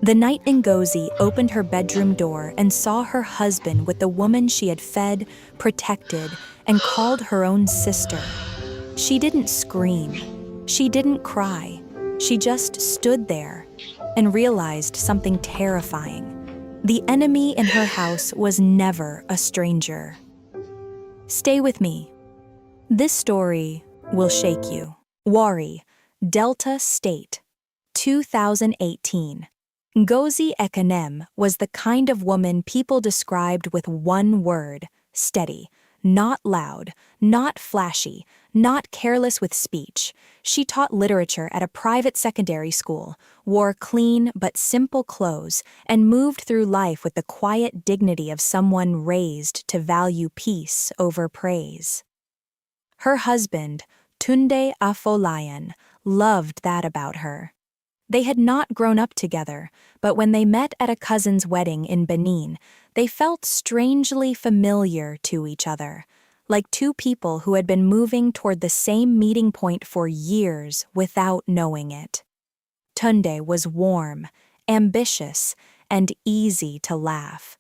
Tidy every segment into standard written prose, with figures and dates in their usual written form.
The night Ngozi opened her bedroom door and saw her husband with the woman she had fed, protected, and called her own sister. She didn't scream. She didn't cry. She just stood there and realized something terrifying. The enemy in her house was never a stranger. Stay with me. This story will shake you. Warri, Delta State, 2018. Ngozi Ekanem was the kind of woman people described with one word: steady. Not loud, not flashy, not careless with speech. She taught literature at a private secondary school, wore clean but simple clothes, and moved through life with the quiet dignity of someone raised to value peace over praise. Her husband, Tunde Afolayan, loved that about her. They had not grown up together, but when they met at a cousin's wedding in Benin, they felt strangely familiar to each other, like two people who had been moving toward the same meeting point for years without knowing it. Tunde was warm, ambitious, and easy to laugh.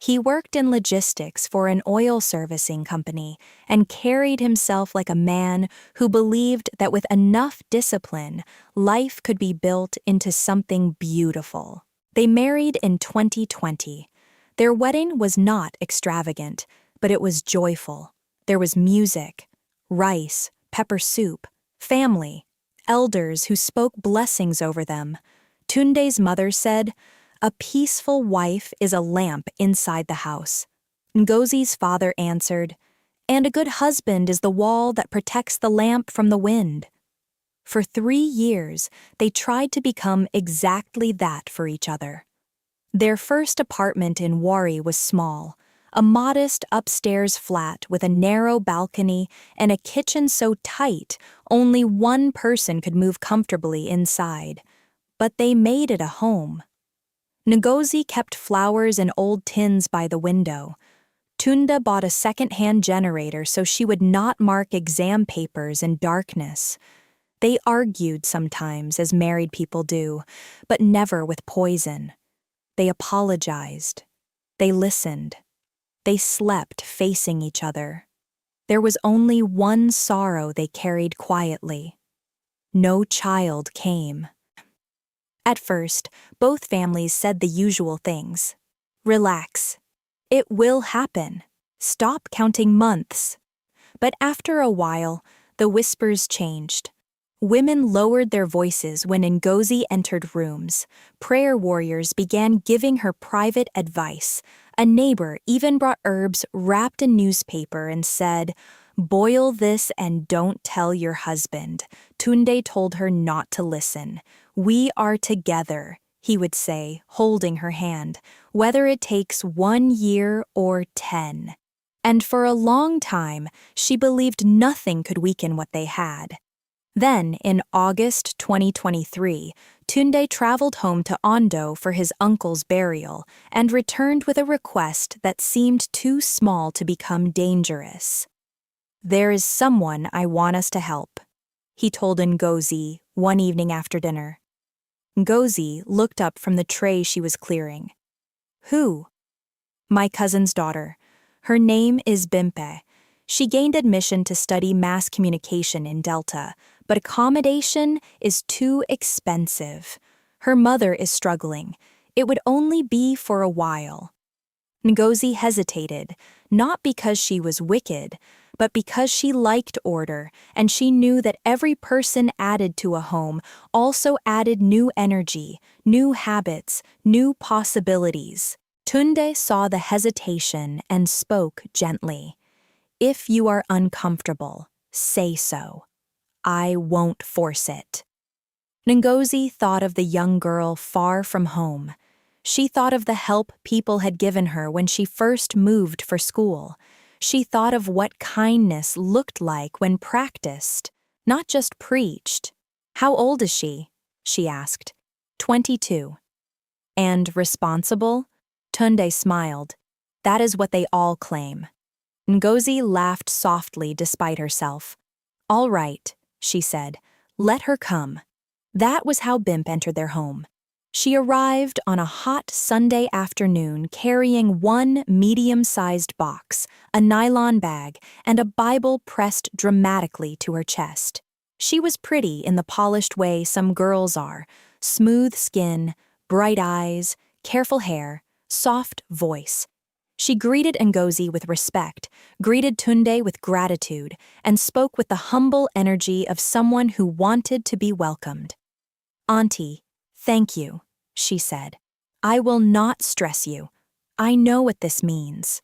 He worked in logistics for an oil servicing company and carried himself like a man who believed that with enough discipline, life could be built into something beautiful. They married in 2020. Their wedding was not extravagant, but it was joyful. There was music, rice, pepper soup, family, elders who spoke blessings over them. Tunde's mother said, "A peaceful wife is a lamp inside the house." Ngozi's father answered, "And a good husband is the wall that protects the lamp from the wind." For 3 years, they tried to become exactly that for each other. Their first apartment in Warri was small, a modest upstairs flat with a narrow balcony and a kitchen so tight only one person could move comfortably inside. But they made it a home. Ngozi kept flowers in old tins by the window. Tunde bought a second-hand generator so she would not mark exam papers in darkness. They argued sometimes, as married people do, but never with poison. They apologized. They listened. They slept facing each other. There was only one sorrow they carried quietly. No child came. At first, both families said the usual things. Relax. It will happen. Stop counting months. But after a while, the whispers changed. Women lowered their voices when Ngozi entered rooms. Prayer warriors began giving her private advice. A neighbor even brought herbs wrapped in newspaper and said, "Boil this and don't tell your husband." Tunde told her not to listen. "We are together," he would say, holding her hand, "whether it takes 1 year or 10. And for a long time, she believed nothing could weaken what they had. Then, in August 2023, Tunde traveled home to Ondo for his uncle's burial and returned with a request that seemed too small to become dangerous. "There is someone I want us to help," he told Ngozi one evening after dinner. Ngozi looked up from the tray she was clearing. "Who?" "My cousin's daughter. Her name is Bimpe. She gained admission to study mass communication in Delta, but accommodation is too expensive. Her mother is struggling. It would only be for a while." Ngozi hesitated, not because she was wicked, but because she liked order, and she knew that every person added to a home also added new energy, new habits, new possibilities. Tunde saw the hesitation and spoke gently. "If you are uncomfortable, say so. I won't force it." Ngozi thought of the young girl far from home. She thought of the help people had given her when she first moved for school. She thought of what kindness looked like when practiced, not just preached. "How old is she?" she asked. 22. "And responsible?" Tunde smiled. "That is what they all claim." Ngozi laughed softly despite herself. "All right," she said. "Let her come." That was how Bimp entered their home. She arrived on a hot Sunday afternoon carrying one medium-sized box, a nylon bag, and a Bible pressed dramatically to her chest. She was pretty in the polished way some girls are: smooth skin, bright eyes, careful hair, soft voice. She greeted Ngozi with respect, greeted Tunde with gratitude, and spoke with the humble energy of someone who wanted to be welcomed. "Auntie, thank you," she said. "I will not stress you. I know what this means."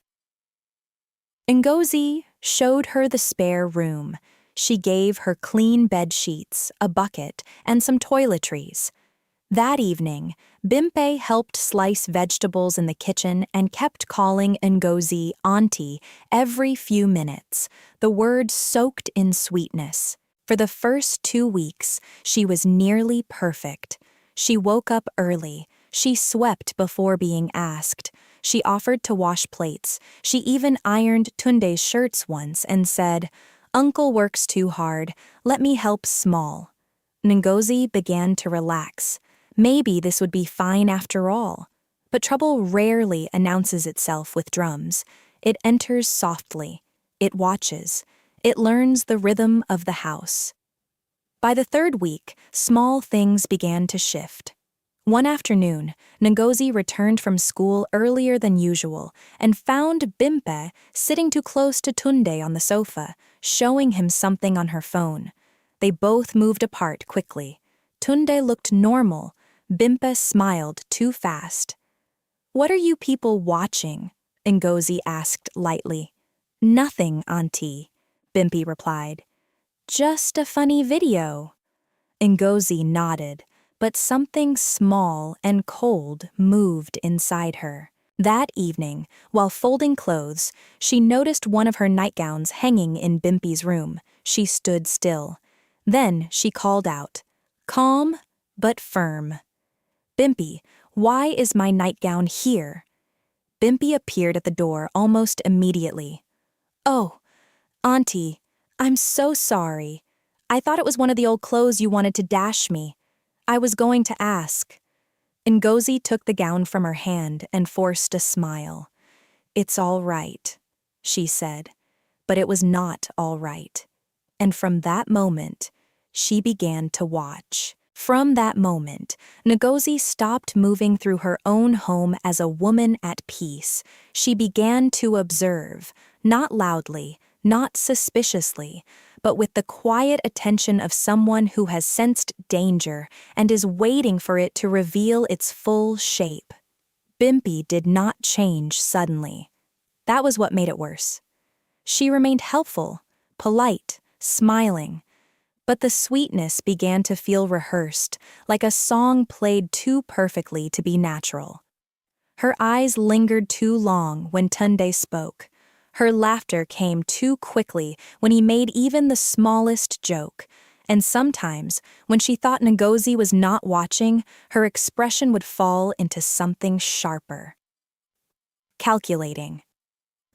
Ngozi showed her the spare room. She gave her clean bed sheets, a bucket, and some toiletries. That evening, Bimpe helped slice vegetables in the kitchen and kept calling Ngozi auntie every few minutes, the word soaked in sweetness. For the first 2 weeks, she was nearly perfect. She woke up early. She swept before being asked. She offered to wash plates. She even ironed Tunde's shirts once and said, "Uncle works too hard. Let me help small." Ngozi began to relax. Maybe this would be fine after all. But trouble rarely announces itself with drums. It enters softly. It watches. It learns the rhythm of the house. By the 3rd week, small things began to shift. One afternoon, Ngozi returned from school earlier than usual and found Bimpe sitting too close to Tunde on the sofa, showing him something on her phone. They both moved apart quickly. Tunde looked normal. Bimpe smiled too fast. "What are you people watching?" Ngozi asked lightly. "Nothing, auntie," Bimpe replied. "Just a funny video." Ngozi nodded, but something small and cold moved inside her. That evening, while folding clothes, she noticed one of her nightgowns hanging in Bimpe's room. She stood still. Then she called out, calm but firm. "Bimpe, why is my nightgown here?" Bimpe appeared at the door almost immediately. "Oh, auntie, I'm so sorry. I thought it was one of the old clothes you wanted to dash me. I was going to ask." Ngozi took the gown from her hand and forced a smile. "It's all right," she said. But it was not all right. And from that moment, she began to watch. From that moment, Ngozi stopped moving through her own home as a woman at peace. She began to observe, not loudly, not suspiciously, but with the quiet attention of someone who has sensed danger and is waiting for it to reveal its full shape. Bimpe did not change suddenly. That was what made it worse. She remained helpful, polite, smiling. But the sweetness began to feel rehearsed, like a song played too perfectly to be natural. Her eyes lingered too long when Tunde spoke. Her laughter came too quickly when he made even the smallest joke. And sometimes, when she thought Ngozi was not watching, her expression would fall into something sharper. Calculating.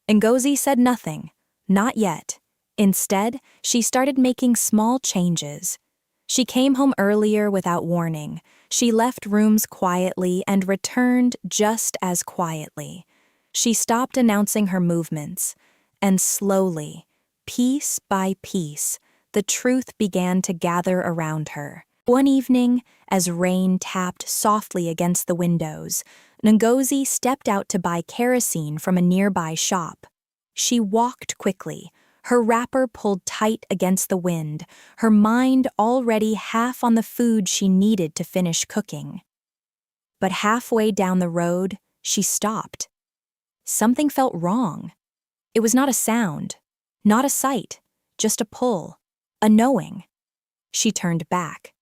Ngozi said nothing, not yet. Instead, she started making small changes. She came home earlier without warning. She left rooms quietly and returned just as quietly. She stopped announcing her movements. And slowly, piece by piece, the truth began to gather around her. One evening, as rain tapped softly against the windows, Ngozi stepped out to buy kerosene from a nearby shop. She walked quickly, her wrapper pulled tight against the wind, her mind already half on the food she needed to finish cooking. But halfway down the road, she stopped. Something felt wrong. It was not a sound, not a sight, just a pull, a knowing. She turned back.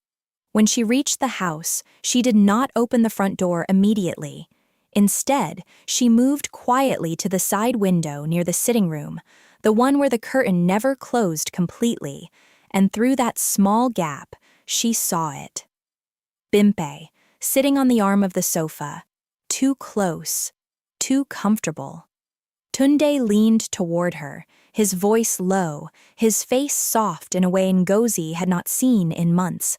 When she reached the house, she did not open the front door immediately. Instead, she moved quietly to the side window near the sitting room, the one where the curtain never closed completely, and through that small gap, she saw it. Bimpe, sitting on the arm of the sofa, too close, too comfortable. Tunde leaned toward her, his voice low, his face soft in a way Ngozi had not seen in months.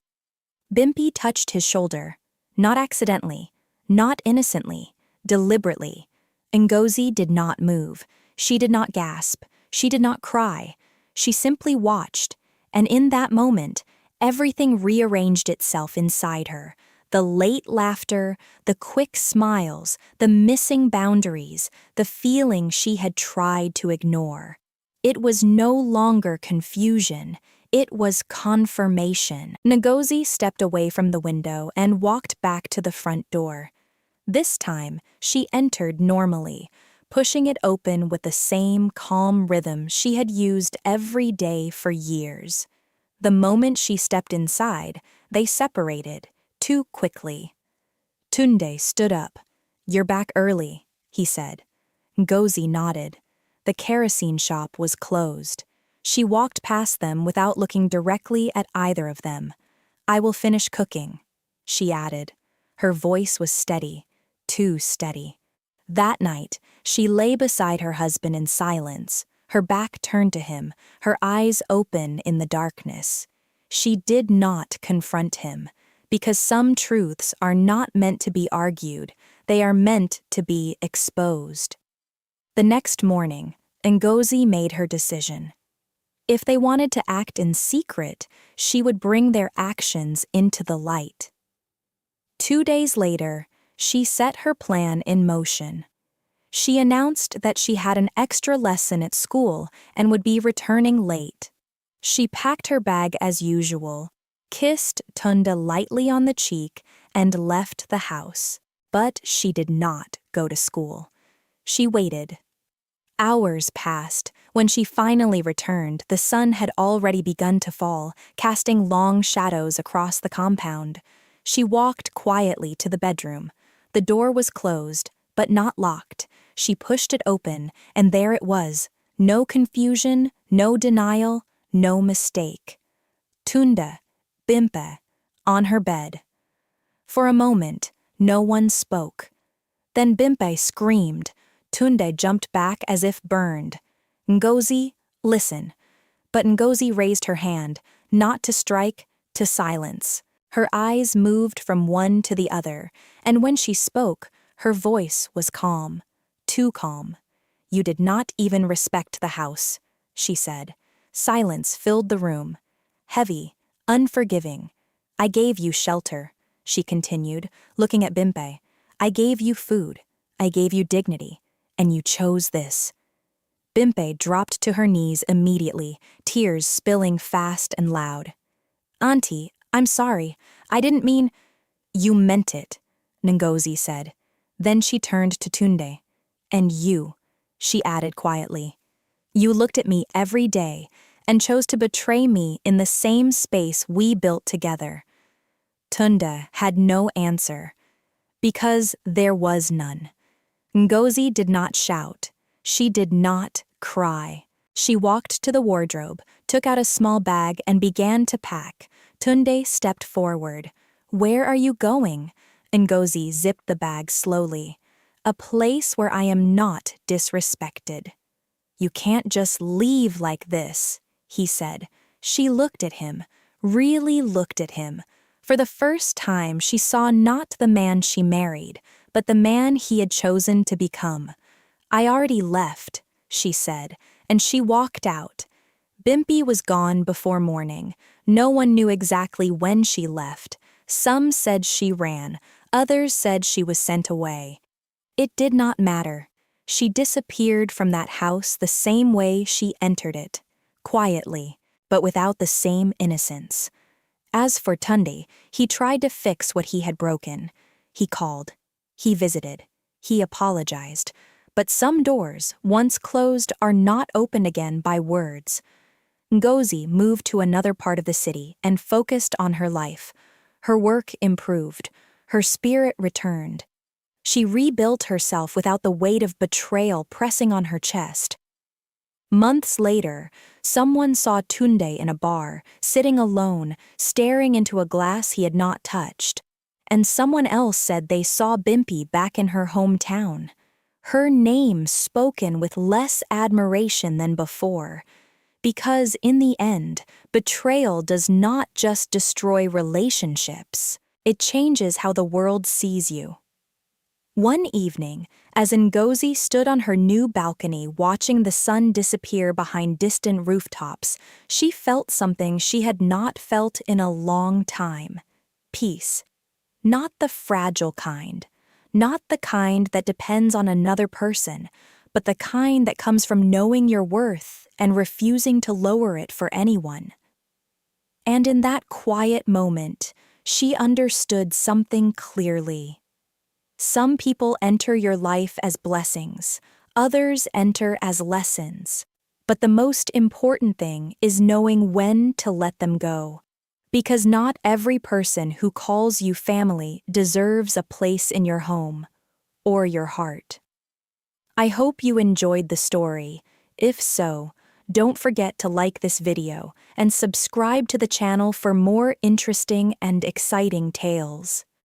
Bimpe touched his shoulder. Not accidentally, not innocently, deliberately. Ngozi did not move. She did not gasp. She did not cry. She simply watched, and in that moment, everything rearranged itself inside her. The late laughter, the quick smiles, the missing boundaries, the feeling she had tried to ignore. It was no longer confusion. It was confirmation. Ngozi stepped away from the window and walked back to the front door. This time, she entered normally, pushing it open with the same calm rhythm she had used every day for years. The moment she stepped inside, they separated, too quickly. Tunde stood up. "You're back early," he said. Ngozi nodded. The kerosene shop was closed. She walked past them without looking directly at either of them. "I will finish cooking," she added. Her voice was steady, too steady. That night, she lay beside her husband in silence, her back turned to him, her eyes open in the darkness. She did not confront him, because some truths are not meant to be argued, they are meant to be exposed. The next morning, Ngozi made her decision. If they wanted to act in secret, she would bring their actions into the light. 2 days later, she set her plan in motion. She announced that she had an extra lesson at school and would be returning late. She packed her bag as usual, kissed Tunde lightly on the cheek, and left the house. But she did not go to school. She waited. Hours passed. When she finally returned, the sun had already begun to fall, casting long shadows across the compound. She walked quietly to the bedroom. The door was closed, but not locked. She pushed it open, and there it was. No confusion, no denial, no mistake. Tunde, Bimpe, on her bed. For a moment, no one spoke. Then Bimpe screamed. Tunde jumped back as if burned. "Ngozi, listen." But Ngozi raised her hand, not to strike, to silence. Her eyes moved from one to the other, and when she spoke, her voice was calm, too calm. "You did not even respect the house," she said. Silence filled the room, heavy, unforgiving. "I gave you shelter," she continued, looking at Bimpe. "I gave you food. I gave you dignity. And you chose this." Bimpe dropped to her knees immediately, tears spilling fast and loud. "Auntie, I'm sorry. I didn't mean—" "You meant it," Ngozi said. Then she turned to Tunde. "And you," she added quietly. "You looked at me every day and chose to betray me in the same space we built together." Tunde had no answer, because there was none. Ngozi did not shout. She did not cry. She walked to the wardrobe, took out a small bag, and began to pack. Tunde stepped forward. "Where are you going?" Ngozi zipped the bag slowly. "A place where I am not disrespected." "You can't just leave like this," he said. She looked at him, really looked at him. For the first time, she saw not the man she married, but the man he had chosen to become. "I already left," she said, and she walked out. Bimpe was gone before morning. No one knew exactly when she left. Some said she ran, others said she was sent away. It did not matter. She disappeared from that house the same way she entered it, quietly, but without the same innocence. As for Tunde, he tried to fix what he had broken. He called. He visited. He apologized. But some doors, once closed, are not opened again by words. Ngozi moved to another part of the city and focused on her life. Her work improved. Her spirit returned. She rebuilt herself without the weight of betrayal pressing on her chest. Months later, someone saw Tunde in a bar, sitting alone, staring into a glass he had not touched. And someone else said they saw Bimpe back in her hometown. Her name spoken with less admiration than before. Because in the end, betrayal does not just destroy relationships, It changes how the world sees you. One evening, as Ngozi stood on her new balcony watching the sun disappear behind distant rooftops, she felt something she had not felt in a long time: peace. Not the fragile kind, not the kind that depends on another person, but the kind that comes from knowing your worth and refusing to lower it for anyone. And in that quiet moment, she understood something clearly. Some people enter your life as blessings, others enter as lessons. But the most important thing is knowing when to let them go. Because not every person who calls you family deserves a place in your home or your heart. I hope you enjoyed the story. If so, don't forget to like this video and subscribe to the channel for more interesting and exciting tales.